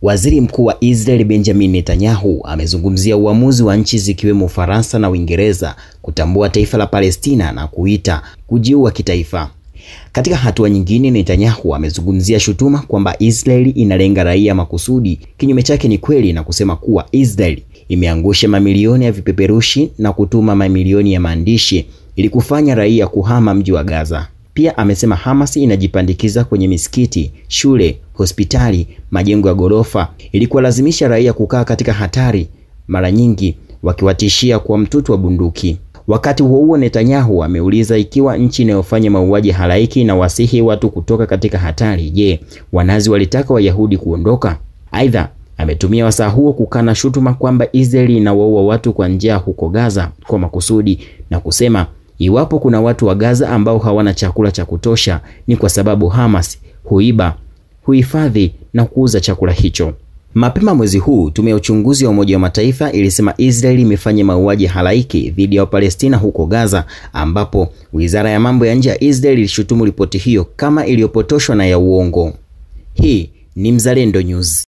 Waziri Mkuu wa Israel Benjamin Netanyahu amezungumzia uamuzi wa nchi zikiwemo Ufaransa na Uingereza kutambua taifa la Palestina na kuita kujiua kitaifa. Katika hatua nyingine, Netanyahu amezungumzia shutuma kwamba Israel inalenga raia makusudi. Kinyume chake ni kweli, na kusema kuwa Israel imeangusha mamilioni ya vipeperushi na kutuma mamilioni ya maandishi ili kufanya raia kuhama mji wa Gaza. Pia amesema Hamas inajipandikiza kwenye misikiti, shule, hospitali, majengo ya ghorofa ili kuwalazimisha raia kukaa katika hatari, mara nyingi wakiwatishia kwa mtutu wa bunduki. Wakati huo huo, Netanyahu ameuliza ikiwa nchi inayofanya mauaji halaiki na wasihi watu kutoka katika hatari, je, Wanazi walitaka Wayahudi kuondoka? Aidha, ametumia wasaa huo kukana shutuma kwamba Israeli inawaua watu kwa njaa huko Gaza kwa makusudi, na kusema iwapo kuna watu wa Gaza ambao hawana chakula cha kutosha ni kwa sababu Hamas huiba, huhifadhi na kuuza chakula hicho. Mapema mwezi huu, tume ya uchunguzi wa Umoja wa Mataifa ilisema Israeli imefanya mauaji halaiki dhidi ya Palestina huko Gaza, ambapo Wizara ya Mambo ya Nje ya Israeli ilishutumu ripoti hiyo kama iliyopotoshwa na ya uongo. Hii ni Mzalendo News.